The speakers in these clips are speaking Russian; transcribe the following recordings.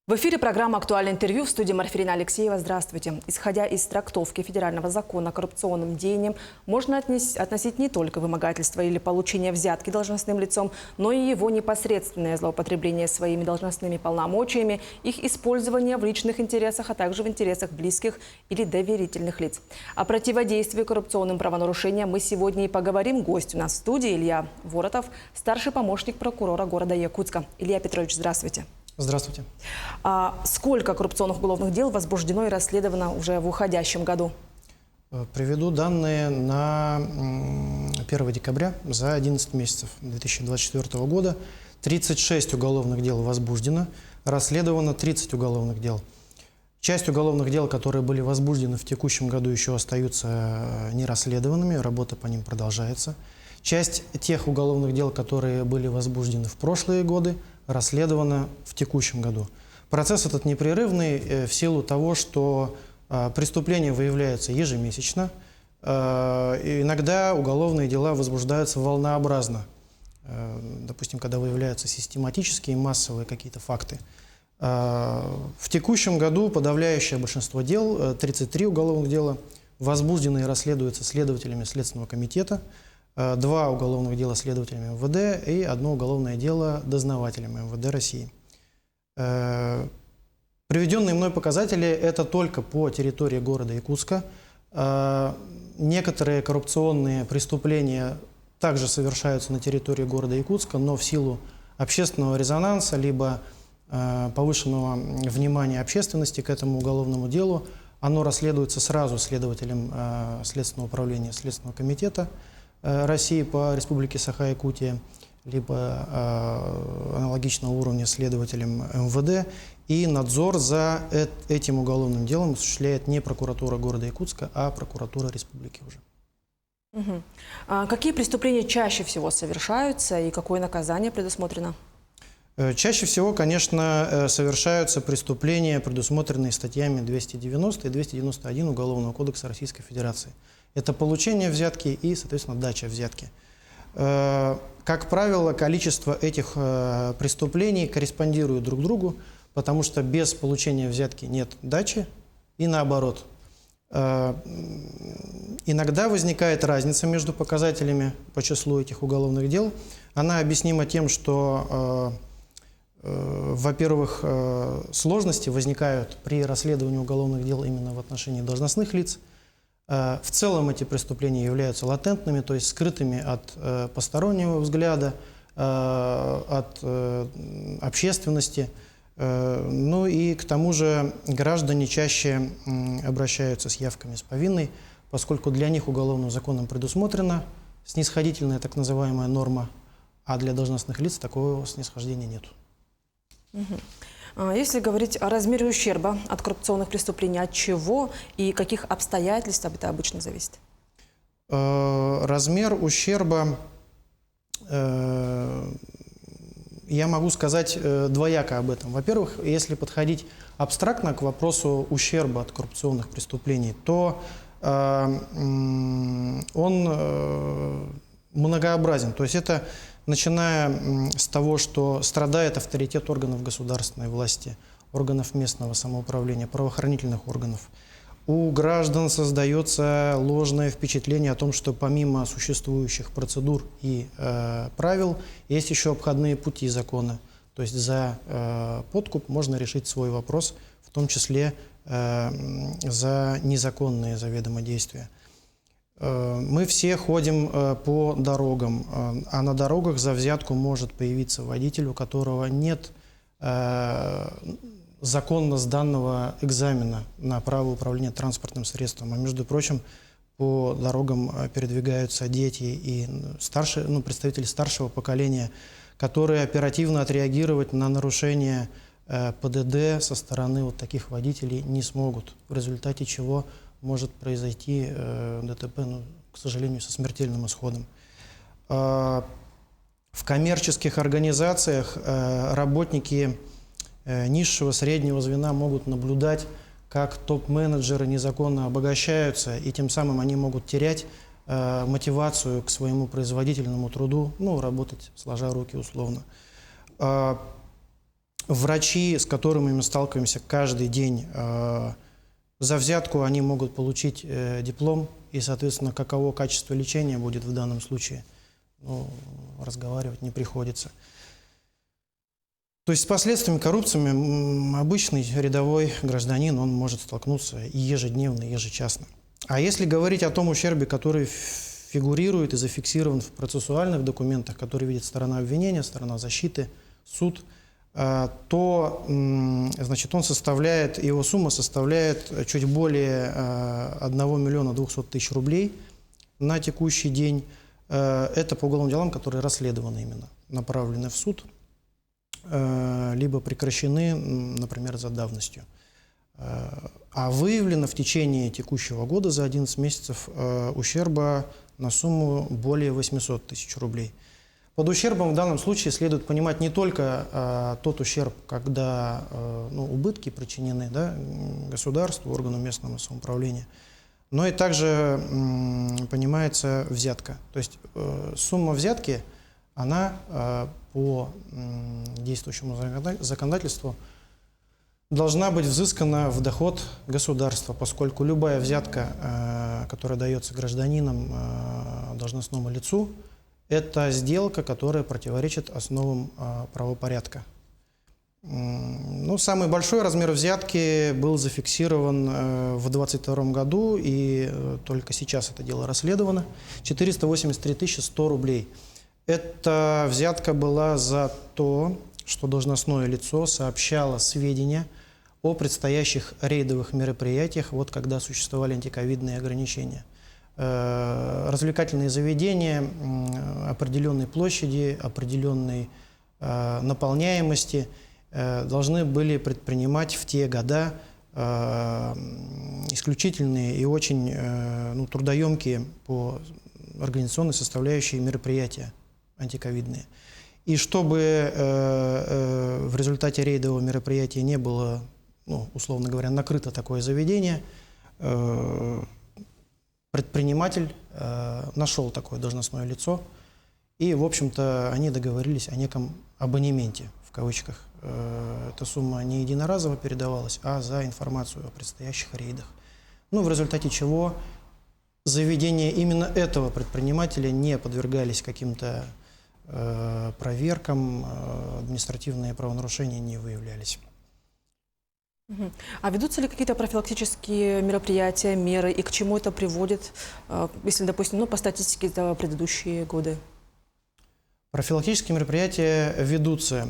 В эфире программа «Актуальное интервью», в студии Марфирина Алексеева. Здравствуйте. Исходя из трактовки федерального закона, коррупционным деянием можно относить не только вымогательство или получение взятки должностным лицом, но и его непосредственное злоупотребление своими должностными полномочиями, их использование в личных интересах, а также в интересах близких или доверительных лиц. О противодействии коррупционным правонарушениям мы сегодня и поговорим. Гость у нас в студии Илья Воротов, старший помощник прокурора города Якутска. Илья Петрович, здравствуйте. Здравствуйте. Сколько коррупционных уголовных дел возбуждено и расследовано уже в уходящем году? Приведу данные на 1 декабря за 11 месяцев 2024 года. 36 уголовных дел возбуждено, расследовано 30 уголовных дел. Часть уголовных дел, которые были возбуждены в текущем году, еще остаются нерасследованными, работа по ним продолжается. Часть тех уголовных дел, которые были возбуждены в прошлые годы, расследовано в текущем году. Процесс этот непрерывный в силу того, что преступления выявляются ежемесячно. Иногда уголовные дела возбуждаются волнообразно. Допустим, когда выявляются систематические и массовые какие-то факты. В текущем году подавляющее большинство дел, 33 уголовных дела, возбуждены и расследуются следователями Следственного комитета. 2 уголовных дела следователями МВД и 1 уголовное дело дознавателями МВД России. Приведенные мной показатели – это только по территории города Якутска. Некоторые коррупционные преступления также совершаются на территории города Якутска, но в силу общественного резонанса либо повышенного внимания общественности к этому уголовному делу оно расследуется сразу следователем Следственного управления Следственного комитета России по Республике Саха-Якутия, либо аналогичного уровня следователем МВД. И надзор за этим уголовным делом осуществляет не прокуратура города Якутска, а прокуратура республики уже. Какие преступления чаще всего совершаются и какое наказание предусмотрено? Чаще всего, конечно, совершаются преступления, предусмотренные статьями 290 и 291 Уголовного кодекса Российской Федерации. Это получение взятки и, соответственно, дача взятки. Как правило, количество этих преступлений корреспондирует друг другу, потому что без получения взятки нет дачи и наоборот. Иногда возникает разница между показателями по числу этих уголовных дел. Она объяснима тем, что, во-первых, сложности возникают при расследовании уголовных дел именно в отношении должностных лиц. В целом эти преступления являются латентными, то есть скрытыми от постороннего взгляда, от общественности. Ну и к тому же граждане чаще обращаются с явками с повинной, поскольку для них уголовным законом предусмотрена снисходительная так называемая норма, а для должностных лиц такого снисхождения нет. Если говорить о размере ущерба от коррупционных преступлений, от чего и каких обстоятельств это обычно зависит? Размер ущерба, я могу сказать двояко об этом. Во-первых, если подходить абстрактно к вопросу ущерба от коррупционных преступлений, то он многообразен. То есть это начиная с того, что страдает авторитет органов государственной власти, органов местного самоуправления, правоохранительных органов. У граждан создается ложное впечатление о том, что помимо существующих процедур и правил, есть еще обходные пути закона. То есть за подкуп можно решить свой вопрос, в том числе за незаконные заведомо действия. Мы все ходим по дорогам, а на дорогах за взятку может появиться водитель, у которого нет законно сданного экзамена на право управления транспортным средством. А между прочим, по дорогам передвигаются дети и представители старшего поколения, которые оперативно отреагировать на нарушение ПДД со стороны вот таких водителей не смогут, в результате чего может произойти ДТП, к сожалению, со смертельным исходом. В коммерческих организациях работники низшего, среднего звена могут наблюдать, как топ-менеджеры незаконно обогащаются, и тем самым они могут терять мотивацию к своему производительному труду, работать сложа руки условно. врачи, с которыми мы сталкиваемся каждый день, за взятку они могут получить диплом, и, соответственно, каково качество лечения будет в данном случае, ну, разговаривать не приходится. То есть с последствиями коррупции обычный рядовой гражданин, он может столкнуться и ежедневно, и ежечасно. А если говорить о том ущербе, который фигурирует и зафиксирован в процессуальных документах, которые видит сторона обвинения, сторона защиты, суд, то, значит, его сумма составляет чуть более 1 миллиона 200 тысяч рублей на текущий день. Это по уголовным делам, которые расследованы именно, направлены в суд, либо прекращены, например, за давностью. А выявлено в течение текущего года за 11 месяцев ущерба на сумму более 800 тысяч рублей. Под ущербом в данном случае следует понимать не только тот ущерб, когда убытки причинены, да, государству, органу местного самоуправления, но и также понимается взятка. То есть сумма взятки, она по действующему законодательству должна быть взыскана в доход государства, поскольку любая взятка, которая дается гражданинам, должностному лицу, это сделка, которая противоречит основам правопорядка. Ну, самый большой размер взятки был зафиксирован в 2022 году, и только сейчас это дело расследовано. 483 100 рублей. Эта взятка была за то, что должностное лицо сообщало сведения о предстоящих рейдовых мероприятиях, вот когда существовали антиковидные ограничения. Развлекательные заведения определенной площади, определенной наполняемости должны были предпринимать в те года исключительные и очень трудоемкие по организационной составляющей мероприятия антиковидные. И чтобы в результате рейдового мероприятия не было, условно говоря, накрыто такое заведение, предприниматель нашел такое должностное лицо, и, в общем-то, они договорились о неком абонементе, в кавычках. Эта сумма не единоразово передавалась, а за информацию о предстоящих рейдах. В результате чего заведения именно этого предпринимателя не подвергались каким-то проверкам, административные правонарушения не выявлялись. А ведутся ли какие-то профилактические мероприятия, меры, и к чему это приводит, если, допустим, по статистике за предыдущие годы? Профилактические мероприятия ведутся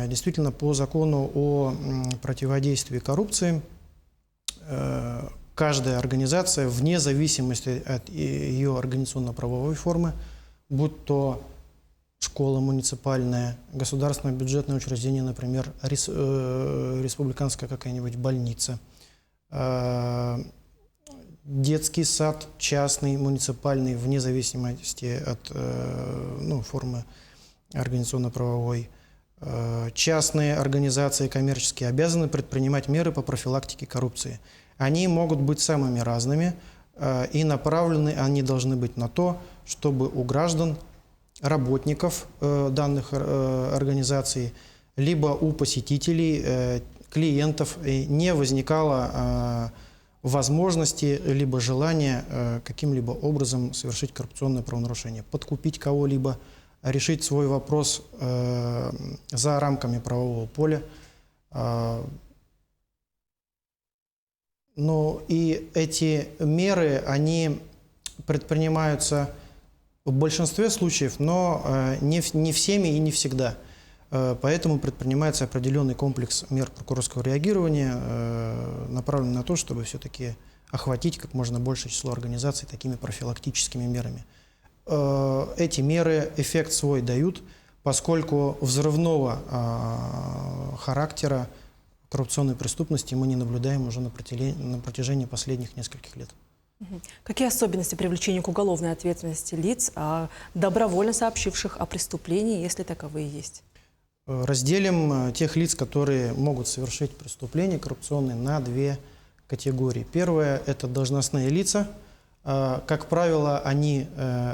действительно по закону о противодействии коррупции. Каждая организация, вне зависимости от ее организационно-правовой формы, будь то школа муниципальная, государственное бюджетное учреждение, например, республиканская какая-нибудь больница, детский сад частный, муниципальный, вне зависимости от формы организационно-правовой. Частные организации коммерческие обязаны предпринимать меры по профилактике коррупции. Они могут быть самыми разными, и направлены они должны быть на то, чтобы у граждан, работников данных организаций, либо у посетителей, клиентов не возникало возможности либо желания каким-либо образом совершить коррупционное правонарушение, подкупить кого-либо, решить свой вопрос за рамками правового поля. Но и эти меры, они предпринимаются в большинстве случаев, но не всеми и не всегда. Поэтому предпринимается определенный комплекс мер прокурорского реагирования, направленный на то, чтобы все-таки охватить как можно большее число организаций такими профилактическими мерами. Эти меры эффект свой дают, поскольку взрывного характера коррупционной преступности мы не наблюдаем уже на протяжении последних нескольких лет. Какие особенности привлечения к уголовной ответственности лиц, добровольно сообщивших о преступлении, если таковые есть? Разделим тех лиц, которые могут совершить преступления коррупционные, на две категории. Первое – это должностные лица. Как правило, они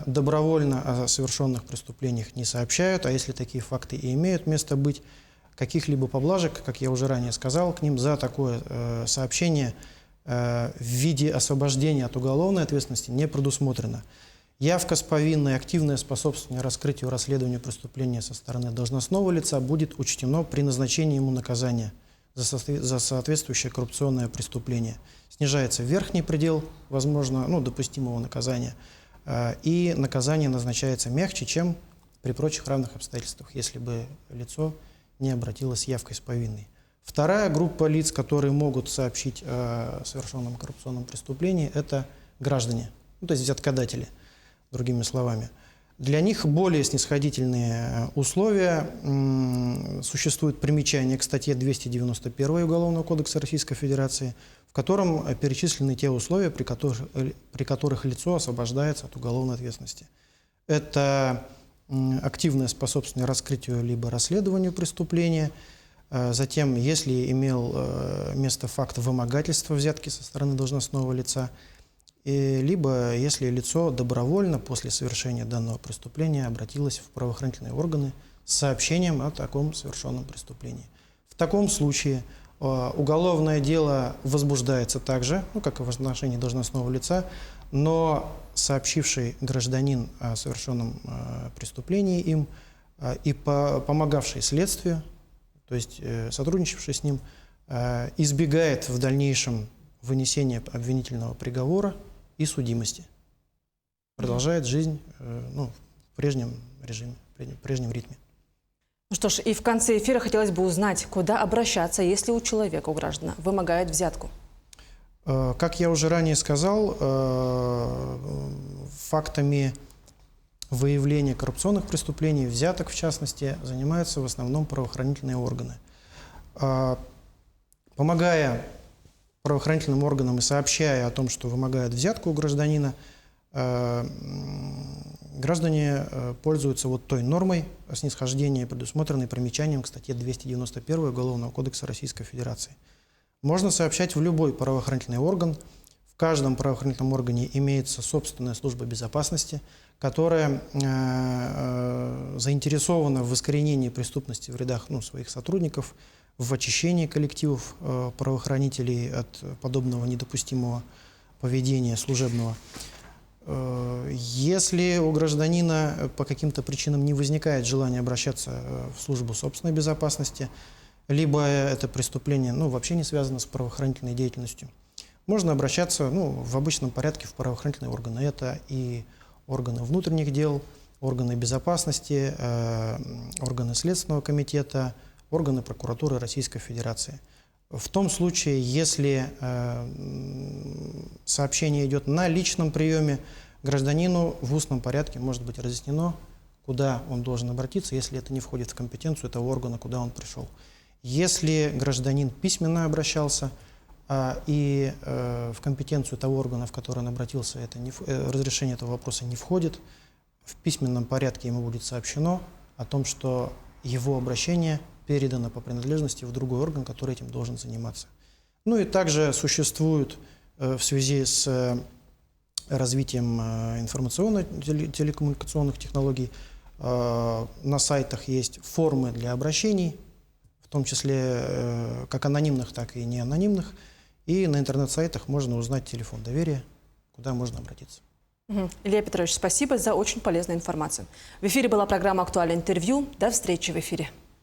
добровольно о совершенных преступлениях не сообщают, а если такие факты и имеют место быть, каких-либо поблажек, как я уже ранее сказал, к ним за такое сообщение в виде освобождения от уголовной ответственности не предусмотрено. Явка с повинной, активное способствование раскрытию и расследованию преступления со стороны должностного лица будет учтено при назначении ему наказания за соответствующее коррупционное преступление. Снижается верхний предел допустимого наказания, и наказание назначается мягче, чем при прочих равных обстоятельствах, если бы лицо не обратилось с явкой с повинной. Вторая группа лиц, которые могут сообщить о совершенном коррупционном преступлении, это граждане, то есть взяткодатели, другими словами. Для них более снисходительные условия. Существует примечание к статье 291 Уголовного кодекса Российской Федерации, в котором перечислены те условия, при которых лицо освобождается от уголовной ответственности. Это активное способствование раскрытию либо расследованию преступления, затем, если имел место факт вымогательства взятки со стороны должностного лица, либо если лицо добровольно после совершения данного преступления обратилось в правоохранительные органы с сообщением о таком совершенном преступлении. В таком случае уголовное дело возбуждается также, как и в отношении должностного лица, но сообщивший гражданин о совершенном преступлении им и помогавший следствию, то есть сотрудничавший с ним, избегает в дальнейшем вынесения обвинительного приговора и судимости. Продолжает жизнь в прежнем режиме, в прежнем ритме. Ну что ж, и в конце эфира хотелось бы узнать, куда обращаться, если у человека, у граждан, вымогает взятку. Как я уже ранее сказал, фактами выявления коррупционных преступлений, взяток в частности, занимаются в основном правоохранительные органы. Помогая правоохранительным органам и сообщая о том, что вымогают взятку у гражданина, граждане пользуются той нормой о снисхождении, предусмотренной примечанием к статье 291 Уголовного кодекса Российской Федерации. Можно сообщать в любой правоохранительный орган. В каждом правоохранительном органе имеется собственная служба безопасности, которая заинтересована в искоренении преступности в рядах своих сотрудников, в очищении коллективов правоохранителей от подобного недопустимого поведения служебного. Если у гражданина по каким-то причинам не возникает желания обращаться в службу собственной безопасности, либо это преступление вообще не связано с правоохранительной деятельностью, можно обращаться в обычном порядке в правоохранительные органы. Это и органы внутренних дел, органы безопасности, органы Следственного комитета, органы прокуратуры Российской Федерации. В том случае, если сообщение идет на личном приеме, гражданину в устном порядке может быть разъяснено, куда он должен обратиться, если это не входит в компетенцию этого органа, куда он пришел. Если гражданин письменно обращался, и в компетенцию того органа, в который он обратился, разрешение этого вопроса не входит, в письменном порядке ему будет сообщено о том, что его обращение передано по принадлежности в другой орган, который этим должен заниматься. И также существует в связи с развитием информационно-телекоммуникационных технологий, на сайтах есть формы для обращений, в том числе как анонимных, так и неанонимных. И на интернет-сайтах можно узнать телефон доверия, куда можно обратиться. Илья Петрович, спасибо за очень полезную информацию. В эфире была программа «Актуальное интервью». До встречи в эфире.